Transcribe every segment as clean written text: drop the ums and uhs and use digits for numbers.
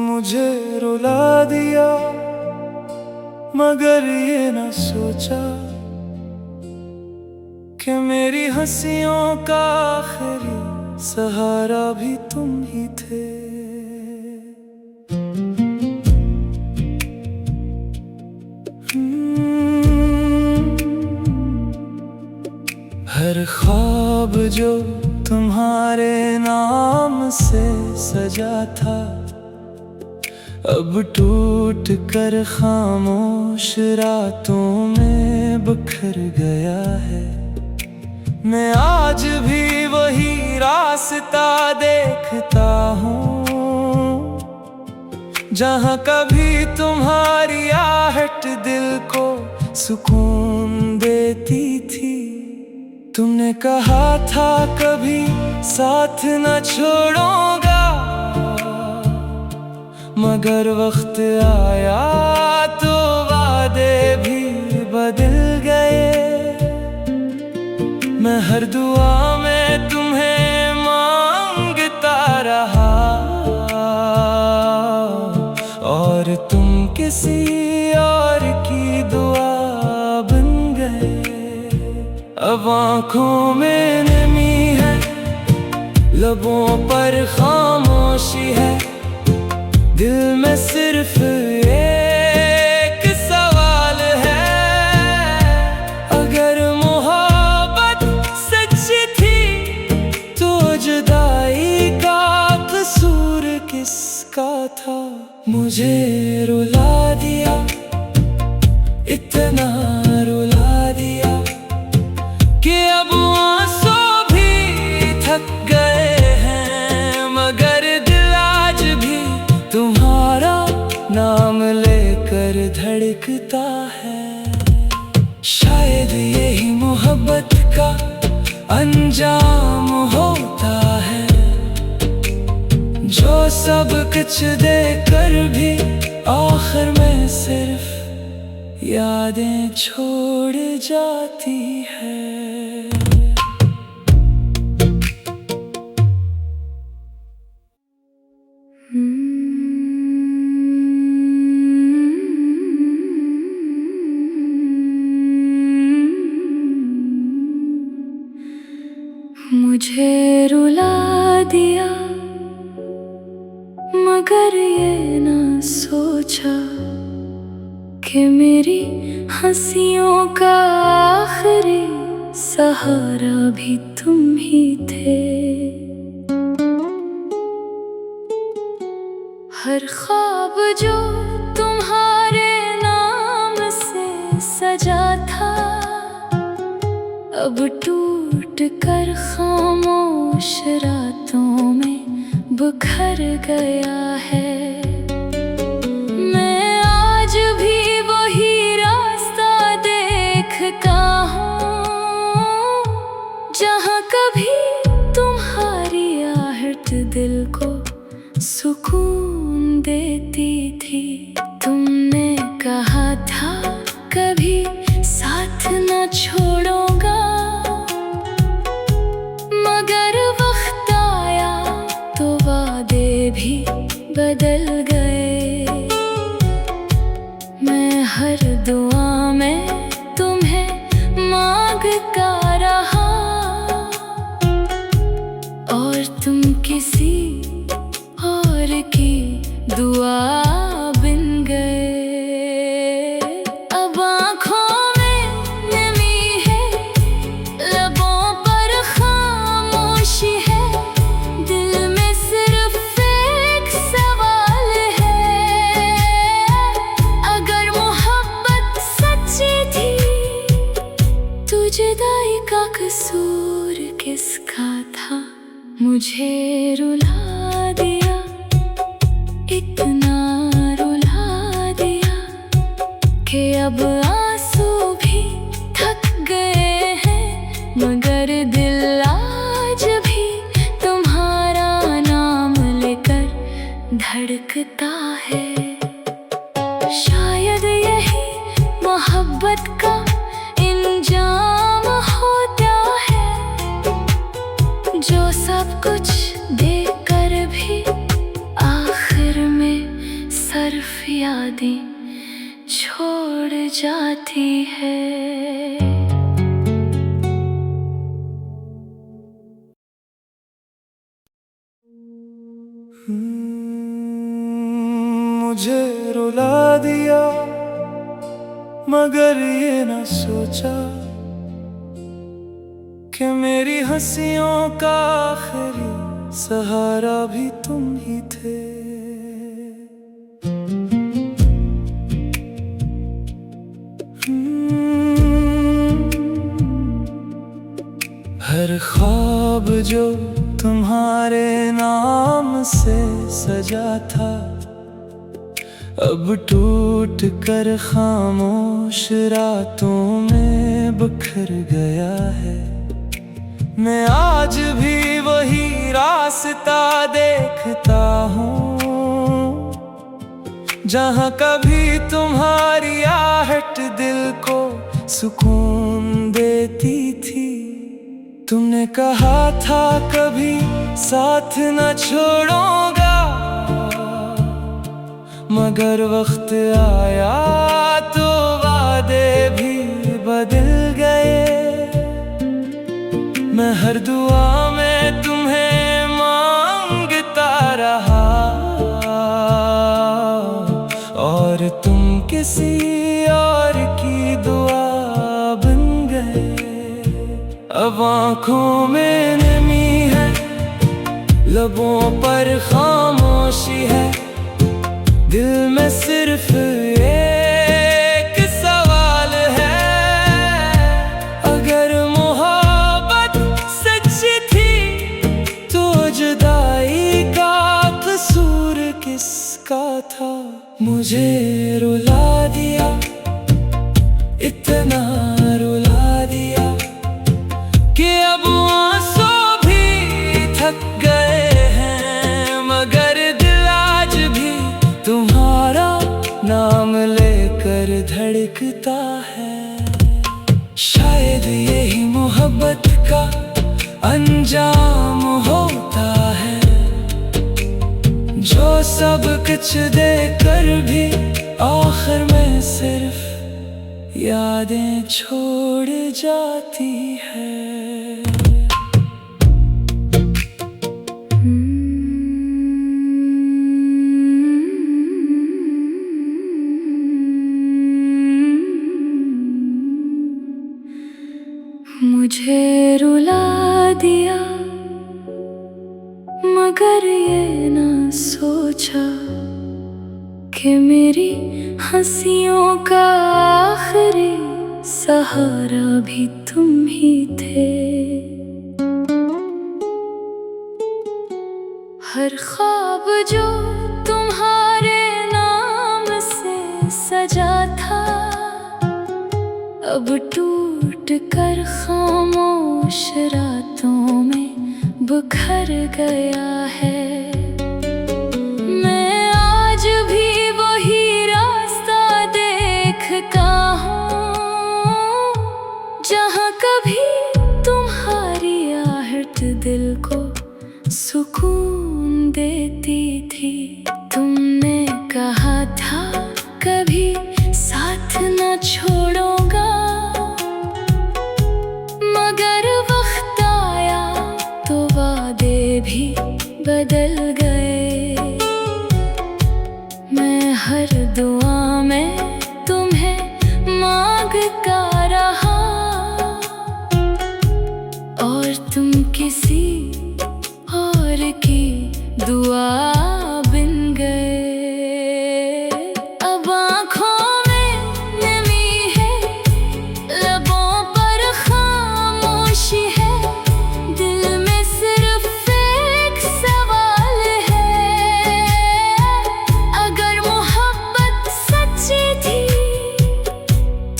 मुझे रुला दिया मगर ये न सोचा कि मेरी हंसियों का आखिरी सहारा भी तुम ही थे। हर ख्वाब जो तुम्हारे नाम से सजा था अब टूट कर खामोश रातों में बिखर गया है। मैं आज भी वही रास्ता देखता हूँ जहाँ कभी तुम्हारी आहट दिल को सुकून देती थी। तुमने कहा था कभी साथ न छोड़ूंगा मगर वक्त आया तो वादे भी बदल गए। मैं हर दुआ में तुम्हें मांगता रहा और तुम किसी और की दुआ बन गए। अब आँखों में नमी है, लबों पर खामोशी है, दिल में सिर्फ एक सवाल है। अगर मोहब्बत सच्ची थी तो जुदाई का कसूर किसका था। मुझे रुला दिया, इतना रुला दिया कि अब आंसू भी थक गए हैं मगर दिल आज भी तुम्हारा नाम लेकर धड़कता है। शायद यही मोहब्बत का अंजाम होता है जो सब कुछ देकर भी आखिर में सिर्फ यादें छोड़ जाती है। मुझे रुला दिया मगर ये न सोचा कि मेरी हंसियों का आखिरी सहारा भी तुम ही थे। हर ख्वाब जो तुम्हारे नाम से सजा था अब टूट कर खामोश रातों में बिखर गया है। मैं आज भी वही रास्ता देखता हूँ जहाँ कभी तुम्हारी आहट दिल को सुकून देती थी। तुमने कहा था कभी साथ न छोड़ूंगा मगर वक्त आया तो वादे भी बदल गए। मैं हर दुआ में तुम्हें मांगता रहा और तुम किसी और की दुआ बन गए। अब आँखों में नमी है, लबों पर खामोशी है, दिल में सिर्फ एक सवाल है। अगर मोहब्बत सच्ची थी तो जुदाई का कसूर किसका था। मुझे रुला दिया, इतना रुला दिया कि अब आंसू भी थक गए हैं मगर दिल आज भी तुम्हारा नाम लेकर धड़कता है। शायद यही मोहब्बत का इंजाम होता है जो सब कुछ देकर भी आखिर में सिर्फ यादें छोड़ जाती है। मुझे रुला दिया मगर ये न सोचा कि मेरी हंसियों का आखिरी सहारा भी तुम ही थे। हर ख्वाब जो तुम्हारे नाम से सजा था अब टूट कर खामोश रातों में बिखर गया है। मैं आज भी वही रास्ता देखता हूँ जहाँ कभी तुम्हारी आहट दिल को सुकून देती थी। तुमने कहा था कभी साथ न छोड़ूंगा मगर वक्त आया तो वादे भी बदल गए। मैं हर दुआ में तुम्हें मांगता रहा और तुम किसी और की दुआ बन गए। अब आँखों में नमी है, लबों पर खामोशी है, दिल में सिर्फ एक सवाल है। अगर मोहब्बत सच्ची थी तो जुदाई का कसूर किसका था। मुझे रुला दिया, इतना रुला दिया कि अब आंसू भी थक गए हैं मगर दिल आज भी तुम्हारा नाम लेकर धड़कता है। शायद यही मोहब्बत का अंजाम होता है जो सब कुछ देकर भी आखिर में सिर्फ यादें छोड़ जाती है। मुझे रुला दिया मगर ये न सोचा कि मेरी हंसियों का आखिरी सहारा भी तुम ही थे। हर ख्वाब जो तुम्हारे नाम से सजा था अब टूट कर खामोश रातों में बिखर गया है। मैं आज भी वही रास्ता देखता हूँ जहाँ कभी तुम्हारी आहट दिल को सुकून देती थी। तुमने कहा था कभी साथ न छोड़ूंगा मगर वक्त आया तो वादे भी बदल गए। मैं हर दुआ में तुम्हें मांगता रहा और तुम किसी और की दुआ बन गए। अब आँखों में नमी है, लबों पर खामोशी है, दिल में सिर्फ एक सवाल है। अगर मोहब्बत सच्ची थी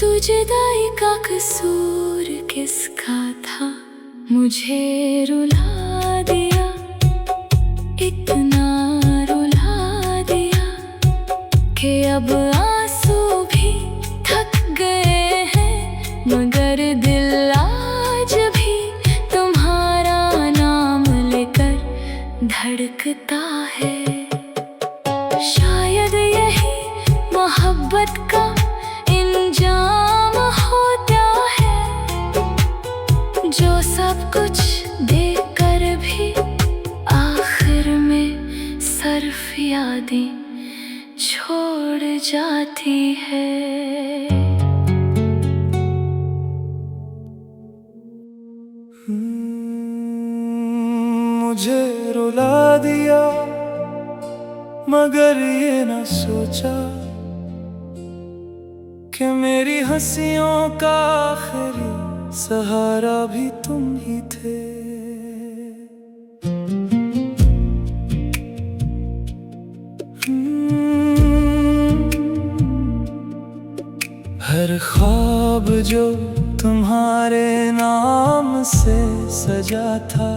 तो जुदाई का कसूर किसका था। मुझे रुला दिया, इतना रुला दिया कि अब आंसू भी थक गए हैं मगर दिल आज भी तुम्हारा नाम लेकर धड़कता है। शायद यही मोहब्बत का इंजाम होता है, जो सब कुछ देकर भी आखिर में सिर्फ यादें छोड़ जाती है। मुझे रुला दिया मगर ये न सोचा कि मेरी हंसियों का आखिरी सहारा भी तुम ही थे। हर ख्वाब जो तुम्हारे नाम से सजा था,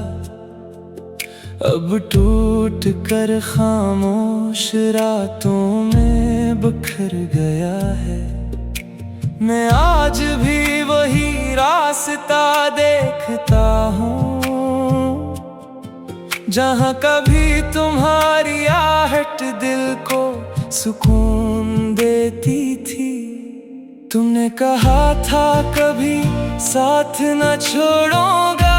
अब टूट कर खामोश रातों में बिखर गया है। मैं आज भी वही रास्ता देखता हूँ, जहाँ कभी तुम्हारी आहट दिल को सुकून देती थी। तुमने कहा था कभी साथ न छोड़ूंगा,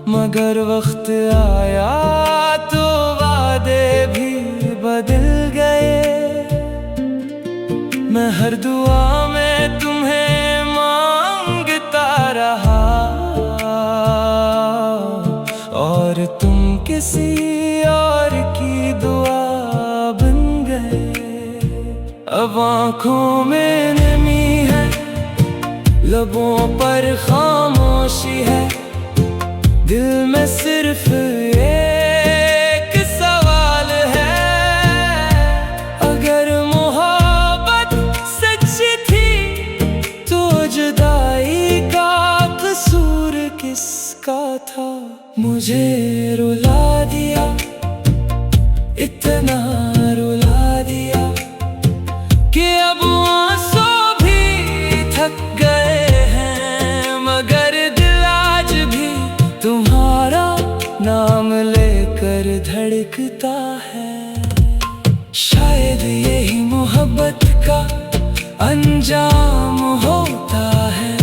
मगर वक्त आया तो वादे भी बदल गए। मैं हर दुआ में तुम्हें मांगता रहा, और तुम किसी और की दुआ बन गए। अब आँखों में नमी है, लबों पर खामोशी है, दिल में सिर्फ एक सवाल है। अगर मोहब्बत सच्ची थी तो जुदाई का कसूर किसका था? मुझे रुला दिया, इतना रुला दिया कि अब आंसू भी थक गए हैं, मगर दिल आज भी तुम्हारा नाम लेकर धड़कता है। शायद यही मोहब्बत का अंजाम होता है,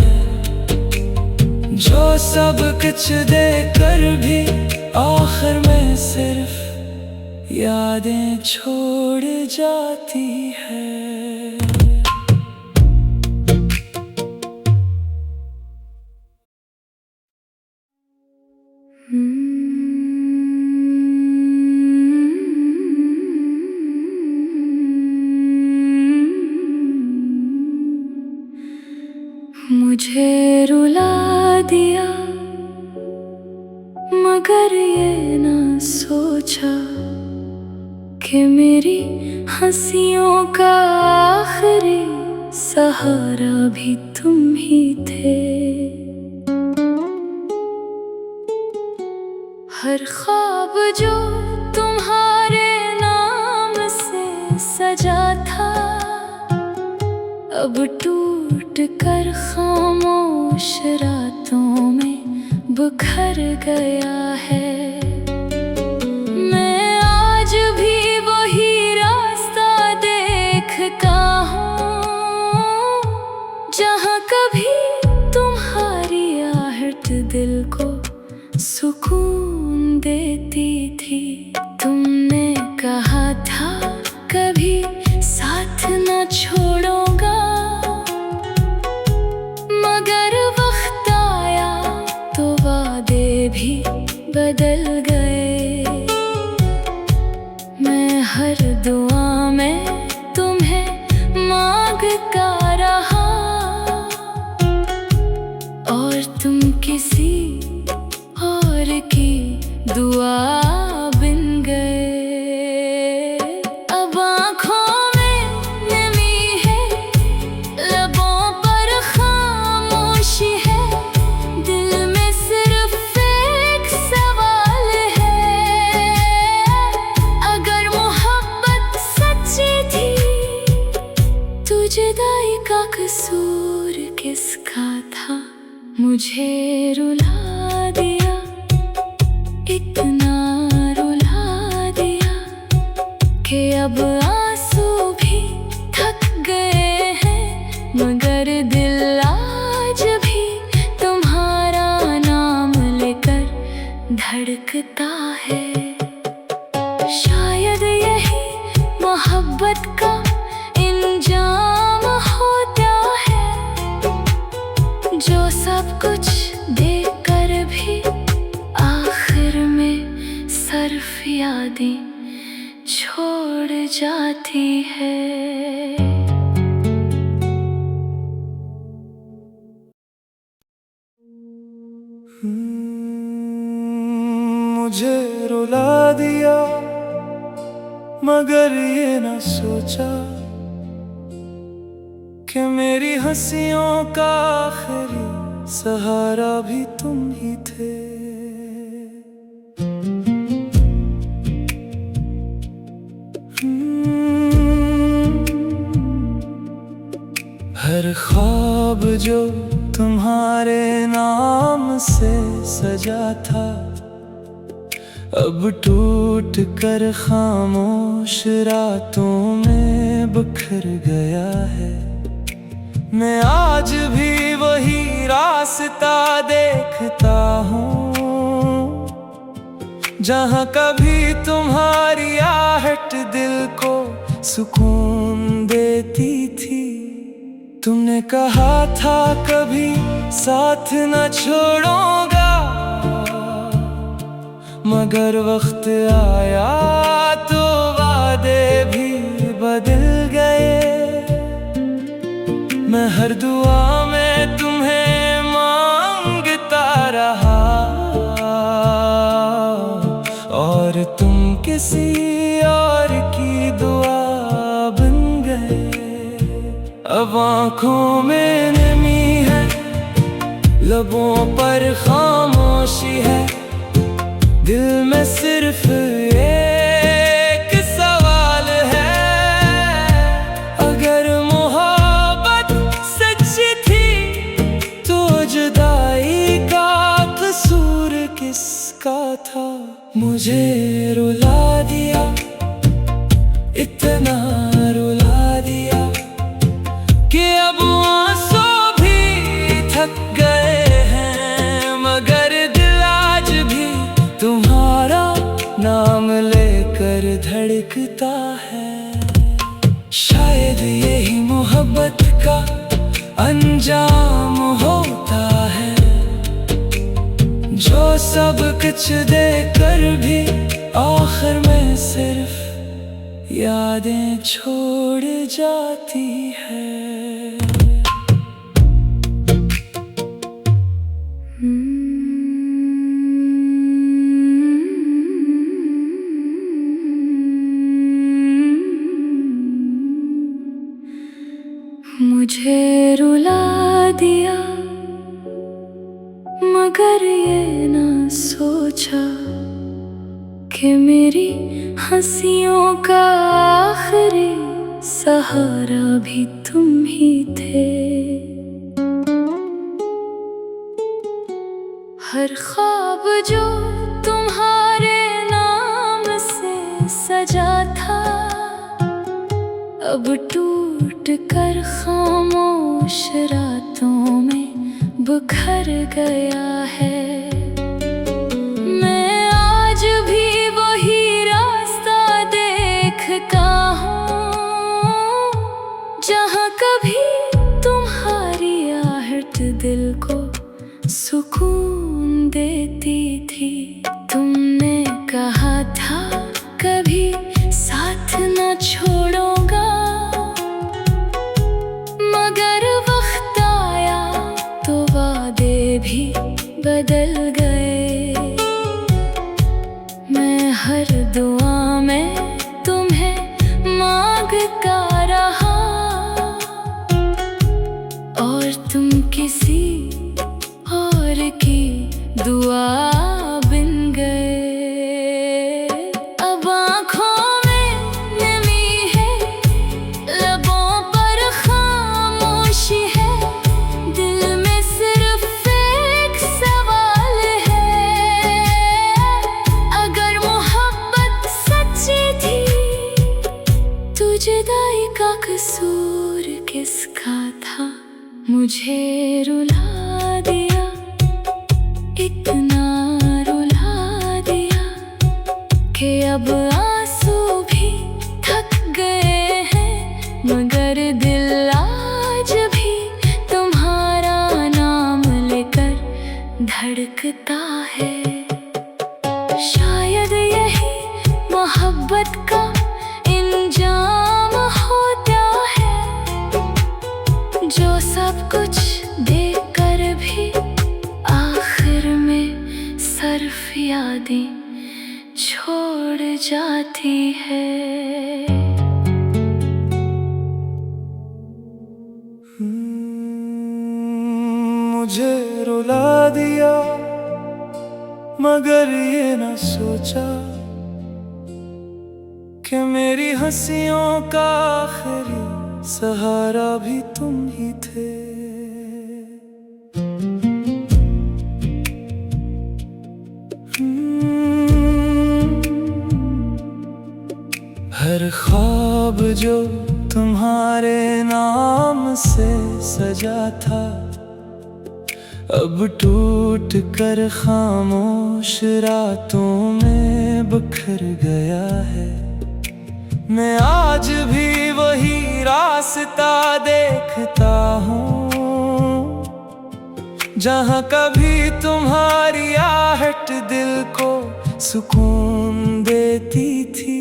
जो सब कुछ देकर भी आखिर में सिर्फ यादें छोड़ जाती है। मुझे रुला दिया मगर ये न सोचा कि मेरी हंसियों का आखिरी सहारा भी तुम ही थे। हर ख्वाब जो तुम्हारे नाम से सजा था, अब टूट कर खामोश रातों में बिखर गया है। मैं आज भी वही रास्ता देखता हूँ, जहाँ कभी तुम्हारी आहट दिल को सुकून देती थी। तुमने कहा था कभी साथ न छोड़ूंगा, मगर वक्त आया तो वादे भी बदल गए। मैं हर दुआ में तुम्हें मांगता रहा, और तुम किसी और की दुआ बन गए। अब आँखों में नमी है, लबों पर खामोशी है, दिल में सिर्फ एक सवाल है। अगर मोहब्बत सच्ची थी तो जुदाई का कसूर किसका था? मुझे रुला दिया, अब आंसू भी थक गए हैं, मगर दिल आज भी तुम्हारा नाम लेकर धड़कता है। शायद यही मोहब्बत का इंजाम होता है, जो सब कुछ देकर भी आखिर में सिर्फ यादें छोड़ जाती है। मुझे रुला दिया मगर ये न सोचा कि मेरी हंसियों का आखिरी सहारा भी तुम ही थे। हर ख्वाब जो तुम्हारे नाम से सजा था, अब टूट कर खामोश रातों में बिखर गया है। मैं आज भी वही रास्ता देखता हूँ, जहाँ कभी तुम्हारी आहट दिल को सुकून देती थी। तुमने कहा था कभी साथ न छोड़ूंगा, मगर वक्त आया तो वादे भी बदल गए। मैं हर दुआ में तुम्हें मांगता रहा, और तुम किसी और की दुआ बन गए। अब आँखों में नमी है, लबों पर खामोशी है, दिल में सिर्फ एक सवाल है, अगर मोहब्बत सच्ची थी तो जुदाई का कसूर किसका था। मुझे रुला दिया, इतना रुला दिया कि अब आंसू भी थक गए हैं, मगर दिल आज भी तुम्हारा नाम लेकर धड़कता है। शायद यही मोहब्बत का अंजाम होता है, जो सब कुछ देकर भी आखिर में सिर्फ यादें छोड़ जाती है। मुझे रुला दिया मगर ये न सोचा कि मेरी हंसियों का आखिरी सहारा भी तुम ही थे। हर ख्वाब जो तुम्हारे नाम से सजा था, अब टूट कर खामोश रातों में बिखर गया है। मैं आज भी वही रास्ता देखता हूँ, जहाँ कभी तुम्हारी आहट दिल को सुकून देती थी। तुमने कहा था कभी साथ न छोड़ूंगा, मगर वक्त आया तो वादे भी बदल मुझे रुला दिया, इतना रुला दिया कि अब आंसू भी थक गए हैं, मगर दिल आज भी तुम्हारा नाम लेकर धड़कता है। शायद यही मोहब्बत का इंजाम होता है, जो सब कुछ देकर भी आखिर में सिर्फ यादें छोड़ जाती है। मुझे रुला दिया, मगर ये न सोचा कि मेरी हंसियों का आखिरी सहारा भी तुम ही थे। हर ख्वाब जो तुम्हारे नाम से सजा था, अब टूट कर खामोश रातों में बिखर गया है। मैं आज भी वही रास्ता देखता हूँ, जहाँ कभी तुम्हारी आहट दिल को सुकून देती थी।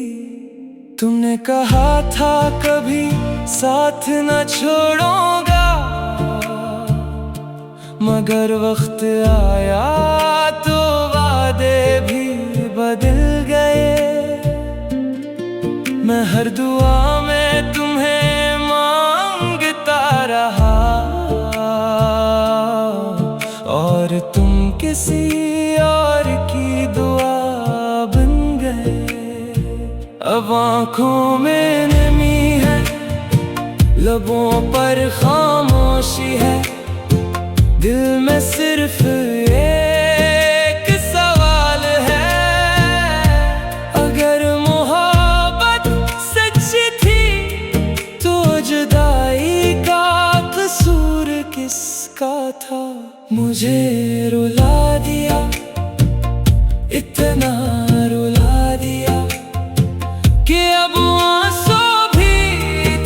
तुमने कहा था कभी साथ न छोड़ूंगा, मगर वक्त आया तो वादे भी बदल गए। मैं हर दुआ में तुम्हें मांगता रहा, और तुम किसी और की दुआ बन गए। अब आँखों में नमी है, लबों पर खामोशी है, दिल में सिर्फ एक सवाल है। अगर मोहब्बत सच्ची थी तो जुदाई का कसूर किसका था। मुझे रुला दिया, इतना रुला दिया कि अब आंसू भी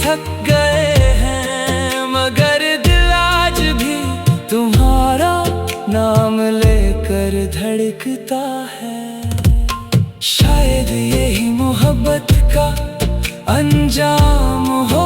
थक गए हैं, मगर दिल आज भी तुम्हारा नाम लेकर धड़कता है। शायद यही मोहब्बत का अंजाम हो